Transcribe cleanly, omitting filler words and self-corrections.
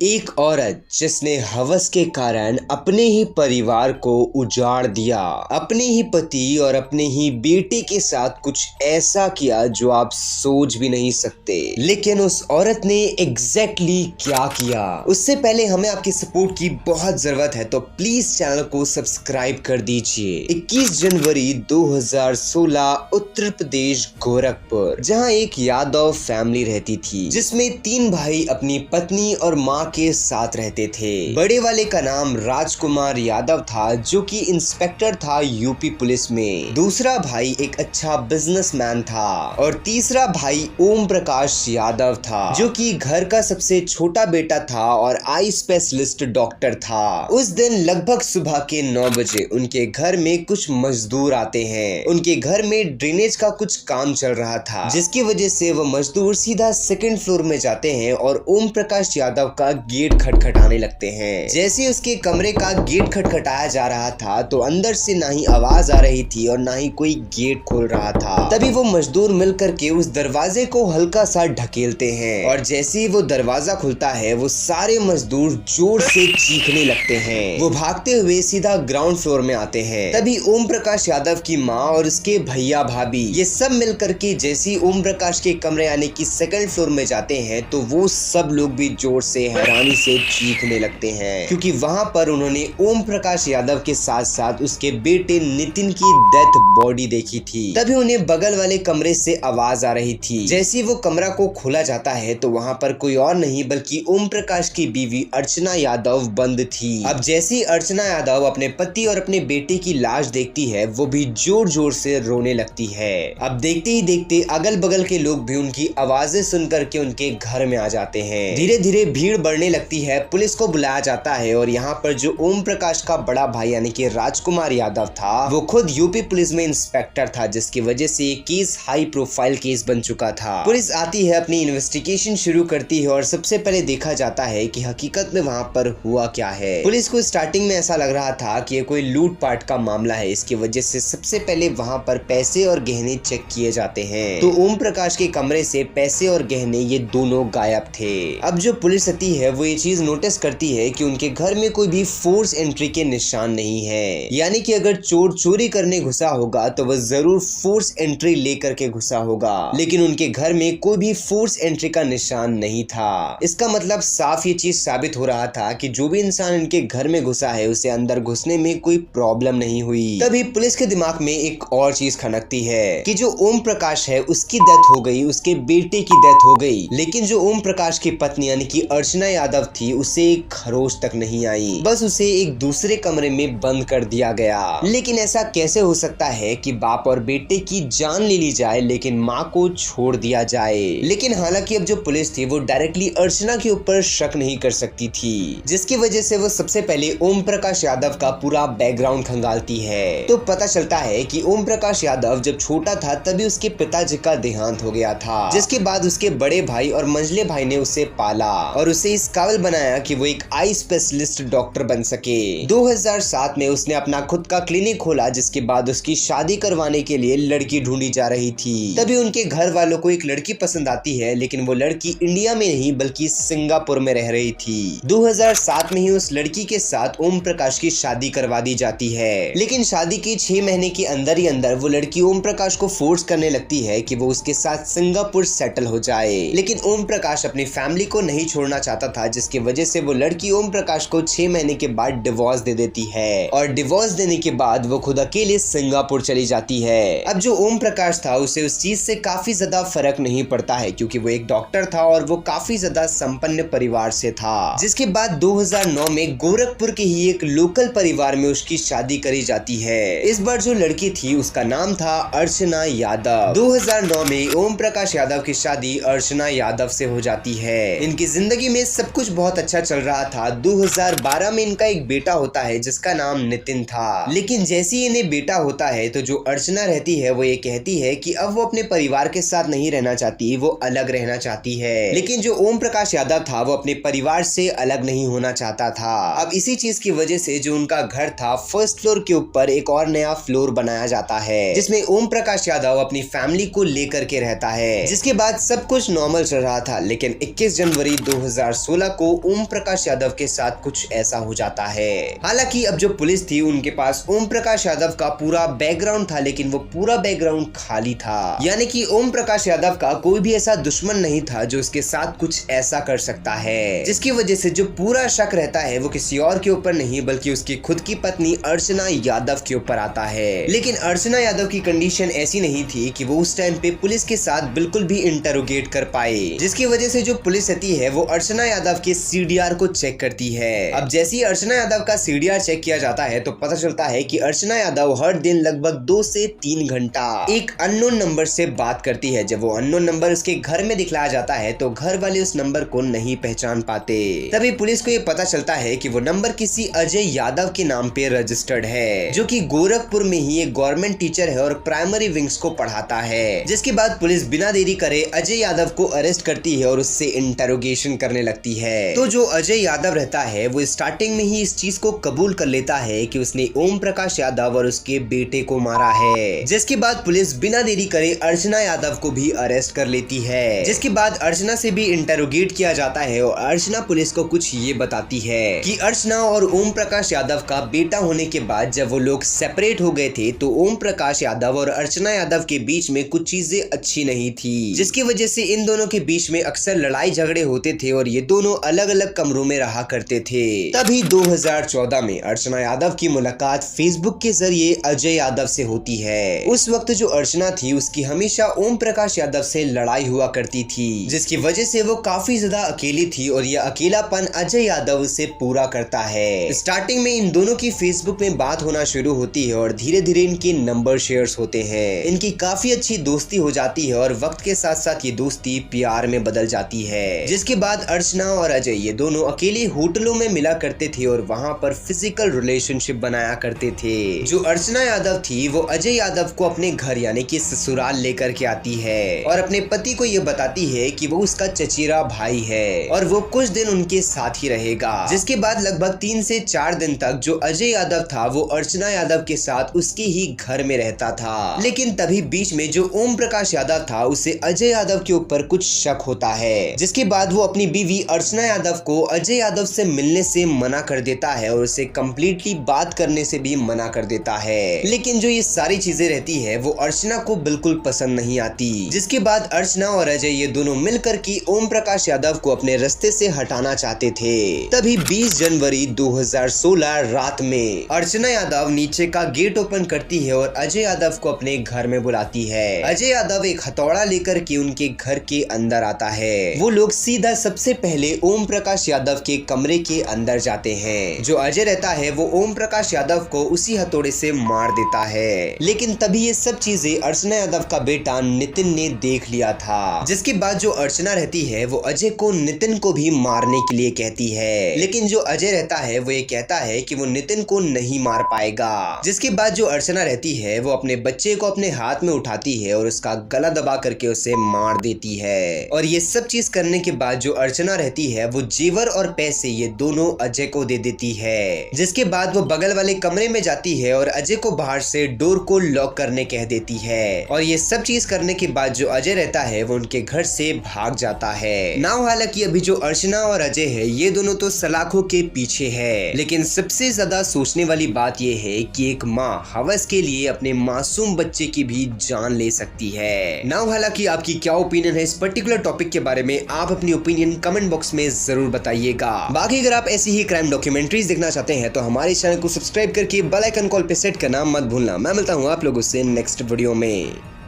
एक औरत जिसने हवस के कारण अपने ही परिवार को उजाड़ दिया, अपने ही पति और अपने ही बेटे के साथ कुछ ऐसा किया जो आप सोच भी नहीं सकते। लेकिन उस औरत ने एग्जैक्टली क्या किया, उससे पहले हमें आपकी सपोर्ट की बहुत जरूरत है, तो प्लीज चैनल को सब्सक्राइब कर दीजिए। 21 जनवरी 2016 उत्तर प्रदेश गोरखपुर, जहां एक यादव फैमिली रहती थी जिसमें 3 भाई अपनी पत्नी और माँ के साथ रहते थे। बड़े वाले का नाम राजकुमार यादव था जो कि इंस्पेक्टर था यूपी पुलिस में। दूसरा भाई एक अच्छा बिजनेसमैन था और तीसरा भाई ओम प्रकाश यादव था जो कि घर का सबसे छोटा बेटा था और आई स्पेशलिस्ट डॉक्टर था। उस दिन लगभग सुबह के 9 बजे उनके घर में कुछ मजदूर आते हैं। उनके घर में ड्रेनेज का कुछ काम चल रहा था, जिसकी वजह से वो मजदूर सीधा सेकंड फ्लोर में जाते हैं और ओम प्रकाश यादव का गेट खटखटाने लगते हैं। जैसे उसके कमरे का गेट खटखटाया जा रहा था तो अंदर से ना ही आवाज आ रही थी और ना ही कोई गेट खोल रहा था। तभी वो मजदूर मिल करके उस दरवाजे को हल्का सा ढकेलते हैं और जैसे ही वो दरवाजा खुलता है वो सारे मजदूर जोर से चीखने लगते हैं। वो भागते हुए सीधा ग्राउंड फ्लोर में आते हैं। तभी ओम प्रकाश यादव की माँ और उसके भैया भाभी ये सब मिल करके जैसे ओम प्रकाश के कमरे यानी कि सेकंड फ्लोर में जाते हैं तो वो सब लोग भी जोर से हैरानी से चीखने लगते हैं, क्योंकि वहां पर उन्होंने ओम प्रकाश यादव के साथ साथ उसके बेटे नितिन की डेथ बॉडी देखी थी। तभी उन्हें बगल वाले कमरे से आवाज आ रही थी। जैसे ही वो कमरा को खोला जाता है तो वहां पर कोई और नहीं बल्कि ओम प्रकाश की बीवी अर्चना यादव बंद थी। अब जैसे ही अर्चना यादव अपने पति और अपने बेटे की लाश देखती है वो भी जोर जोर से रोने लगती है। अब देखते ही देखते अगल बगल के लोग भी उनकी आवाजें सुन करके उनके घर में आ जाते हैं। धीरे धीरे भीड़ बढ़ने लगती है। पुलिस को बुलाया जाता है और यहाँ पर जो ओम प्रकाश का बड़ा भाई यानी कि राजकुमार यादव था वो खुद यूपी पुलिस में इंस्पेक्टर था, जिसकी वजह से ये केस हाई प्रोफाइल केस बन चुका था। पुलिस आती है, अपनी इन्वेस्टिगेशन शुरू करती है और सबसे पहले देखा जाता है कि हकीकत में वहाँ पर हुआ क्या है। पुलिस को स्टार्टिंग में ऐसा लग रहा था कि ये कोई लूटपाट का मामला है, इसकी वजह से सबसे पहले वहाँ पर पैसे और गहने चेक किए जाते हैं। तो ओम प्रकाश के कमरे से पैसे और गहने ये दोनों गायब थे। अब जो पुलिस आती है वो ये चीज नोटिस करती है कि उनके घर में कोई भी फोर्स एंट्री के निशान नहीं है, यानी कि अगर चोर चोरी करने घुसा होगा तो वह जरूर फोर्स एंट्री लेकर के घुसा होगा, लेकिन उनके घर में कोई भी फोर्स एंट्री का निशान नहीं था। इसका मतलब साफ ये चीज साबित हो रहा था कि जो भी इंसान इनके घर में घुसा है उसे अंदर घुसने में कोई प्रॉब्लम नहीं हुई। तभी पुलिस के दिमाग में एक और चीज खनकती है कि जो ओम प्रकाश है उसकी डेथ हो गई, उसके बेटे की डेथ हो गई, लेकिन जो ओम प्रकाश की पत्नी यानी कि अर्चना यादव थी उसे एक खरोच तक नहीं आई, बस उसे एक दूसरे कमरे में बंद कर दिया गया। लेकिन ऐसा कैसे हो सकता है कि बाप और बेटे की जान ले ली जाए लेकिन माँ को छोड़ दिया जाए। लेकिन हालांकि अब जो पुलिस थी वो डायरेक्टली अर्चना के ऊपर शक नहीं कर सकती थी, जिसकी वजह से वो सबसे पहले ओम प्रकाश यादव का पूरा बैकग्राउंड खंगालती है। तो पता चलता है कि ओम प्रकाश यादव जब छोटा था तभी उसके पिताजी का देहांत हो गया था, जिसके बाद उसके बड़े भाई और मंझले भाई ने उसे पाला और उसे इस काबिल बनाया कि वो एक आई स्पेशलिस्ट डॉक्टर बन सके। 2007 में उसने अपना खुद का क्लिनिक खोला, जिसके बाद उसकी शादी करवाने के लिए लड़की ढूंढी जा रही थी। तभी उनके घर वालों को एक लड़की पसंद आती है, लेकिन वो लड़की इंडिया में नहीं बल्कि सिंगापुर में रह रही थी। 2007 में ही उस लड़की के साथ ओम प्रकाश की शादी करवा दी जाती है, लेकिन शादी के 6 महीने के अंदर ही अंदर वो लड़की ओम प्रकाश को फोर्स करने लगती है कि वो उसके साथ सिंगापुर सेटल हो जाए। लेकिन ओम प्रकाश अपनी फैमिली को नहीं छोड़ना चाहता था, जिसकी वजह से वो लड़की ओम प्रकाश को 6 महीने के बाद डिवोर्स दे देती है और डिवोर्स देने के बाद वो खुद अकेले सिंगापुर चली जाती है। अब जो ओम प्रकाश था उसे उस चीज से काफी ज्यादा फर्क नहीं पड़ता है, क्योंकि वो एक डॉक्टर था और वो काफी ज्यादा संपन्न परिवार से था। जिसके बाद 2009 में गोरखपुर के ही एक लोकल परिवार में उसकी शादी करी जाती है। इस बार जो लड़की थी उसका नाम था अर्चना यादव। 2009 में ओम प्रकाश यादव की शादी अर्चना यादव से हो जाती है। इनकी जिंदगी में सब कुछ बहुत अच्छा चल रहा था। 2012 में इनका एक बेटा होता है जिसका नाम नितिन था, लेकिन जैसे ही इन्हें बेटा होता है तो जो अर्चना रहती है वो ये कहती है कि अब वो अपने परिवार के साथ नहीं रहना चाहती, वो अलग रहना चाहती है। लेकिन जो ओम प्रकाश यादव था वो अपने परिवार से अलग नहीं होना चाहता था। अब इसी चीज की वजह से जो उनका घर था फर्स्ट फ्लोर के ऊपर एक और नया फ्लोर बनाया जाता है, जिसमें ओम प्रकाश यादव अपनी फैमिली को लेकर के रहता है। जिसके बाद सब कुछ नॉर्मल चल रहा था, लेकिन 21 जनवरी 2016 2016 को ओम प्रकाश यादव के साथ कुछ ऐसा हो जाता है। हालांकि अब जो पुलिस थी उनके पास ओम प्रकाश यादव का पूरा बैकग्राउंड था, लेकिन वो पूरा बैकग्राउंड खाली था। यानी कि ओम प्रकाश यादव का कोई भी ऐसा दुश्मन नहीं था जो उसके साथ कुछ ऐसा कर सकता है, जिसकी वजह से जो पूरा शक रहता है वो किसी और के ऊपर नहीं बल्कि उसकी खुद की पत्नी अर्चना यादव के ऊपर आता है। लेकिन अर्चना यादव की कंडीशन ऐसी नहीं थी कि वो उस टाइम पे पुलिस के साथ बिल्कुल भी इंटरोगेट कर पाए, जिसकी वजह से जो पुलिस रहती है वो अर्चना यादव के सीडीआर को चेक करती है। अब जैसे ही अर्चना यादव का सीडीआर चेक किया जाता है तो पता चलता है कि अर्चना यादव हर दिन लगभग 2 से 3 घंटा एक अननोन नंबर से बात करती है। जब वो अननोन नंबर उसके घर में दिखलाया जाता है तो घर वाले उस नंबर को नहीं पहचान पाते। तभी पुलिस को ये पता चलता है कि वो नंबर किसी अजय यादव के नाम पे रजिस्टर्ड है, जो कि गोरखपुर में ही एक गवर्नमेंट टीचर है और प्राइमरी विंग्स को पढ़ाता है। जिसके बाद पुलिस बिना देरी करे अजय यादव को अरेस्ट करती है और उससे इंटरोगेशन करने लगती है। तो जो अजय यादव रहता है वो स्टार्टिंग में ही इस चीज को कबूल कर लेता है कि उसने ओम प्रकाश यादव और उसके बेटे को मारा है। जिसके बाद पुलिस बिना देरी करे अर्चना यादव को भी अरेस्ट कर लेती है। जिसके बाद अर्चना से भी इंटरोगेट किया जाता है और अर्चना पुलिस को कुछ ये बताती है कि अर्चना और ओम प्रकाश यादव का बेटा होने के बाद जब वो लोग सेपरेट हो गए थे तो ओम प्रकाश यादव और अर्चना यादव के बीच में कुछ चीजें अच्छी नहीं थी, जिसकी वजह से इन दोनों के बीच में अक्सर लड़ाई झगड़े होते थे और ये दोनों अलग अलग कमरों में रहा करते थे। तभी 2014 में अर्चना यादव की मुलाकात फेसबुक के जरिए अजय यादव से होती है। उस वक्त जो अर्चना थी उसकी हमेशा ओम प्रकाश यादव से लड़ाई हुआ करती थी, जिसकी वजह से वो काफी ज्यादा अकेली थी और ये अकेलापन अजय यादव से पूरा करता है। स्टार्टिंग में इन दोनों की फेसबुक में बात होना शुरू होती है और धीरे धीरे इनके नंबर शेयर्स होते हैं। इनकी काफी अच्छी दोस्ती हो जाती है और वक्त के साथ साथ ये दोस्ती प्यार में बदल जाती है। जिसके बाद अर्चना और अजय ये दोनों अकेले होटलों में मिला करते थे और वहाँ पर फिजिकल रिलेशनशिप बनाया करते थे। जो अर्चना यादव थी वो अजय यादव को अपने घर यानी कि ससुराल लेकर के आती है और अपने पति को ये बताती है कि वो उसका चचेरा भाई है और वो कुछ दिन उनके साथ ही रहेगा। जिसके बाद लगभग 3 से 4 दिन तक जो अजय यादव था वो अर्चना यादव के साथ उसके ही घर में रहता था। लेकिन तभी बीच में जो ओम प्रकाश यादव था उसे अजय यादव के ऊपर कुछ शक होता है, जिसके बाद वो अपनी बीवी अर्चना यादव को अजय यादव से मिलने से मना कर देता है और उसे कम्प्लीटली बात करने से भी मना कर देता है। लेकिन जो ये सारी चीजें रहती है वो अर्चना को बिल्कुल पसंद नहीं आती। जिसके बाद अर्चना और अजय ये दोनों मिलकर की ओम प्रकाश यादव को अपने रास्ते से हटाना चाहते थे। तभी 20 जनवरी 2016 रात में अर्चना यादव नीचे का गेट ओपन करती है और अजय यादव को अपने घर में बुलाती है। अजय यादव एक हथौड़ा लेकर के उनके घर के अंदर आता है। वो लोग सीधा सबसे पहले ओम प्रकाश यादव के कमरे के अंदर जाते हैं। जो अजय रहता है वो ओम प्रकाश यादव को उसी हथौड़े से मार देता है। लेकिन तभी ये सब चीजें अर्चना यादव का बेटा नितिन ने देख लिया था। जिसके बाद जो अर्चना रहती है वो अजय को नितिन को भी मारने के लिए कहती है। लेकिन जो अजय रहता है वो ये कहता है कि वो नितिन को नहीं मार पाएगा। जिसके बाद जो अर्चना रहती है वो अपने बच्चे को अपने हाथ में उठाती है और उसका गला दबा करके उसे मार देती है। और ये सब चीज करने के बाद जो अर्चना रहती है वो जेवर और पैसे ये दोनों अजय को दे देती है। जिसके बाद वो बगल वाले कमरे में जाती है और अजय को बाहर से डोर को लॉक करने कह देती है। और ये सब चीज करने के बाद जो अजय रहता है वो उनके घर से भाग जाता है। नाउ हालांकि अभी जो अर्चना और अजय है ये दोनों तो सलाखों के पीछे है, लेकिन सबसे ज्यादा सोचने वाली बात ये है कि एक माँ हवस के लिए अपने मासूम बच्चे की भी जान ले सकती है। नाउ हालांकि आपकी क्या ओपिनियन है इस पर्टिकुलर टॉपिक के बारे में, आप अपनी ओपिनियन कमेंट बॉक्स में जरूर बताइएगा। बाकी अगर आप ऐसी ही क्राइम डॉक्यूमेंट्रीज देखना चाहते हैं तो हमारे चैनल को सब्सक्राइब करके बेल आइकन कॉल पे सेट करना मत भूलना। मैं मिलता हूँ आप लोगों से नेक्स्ट वीडियो में।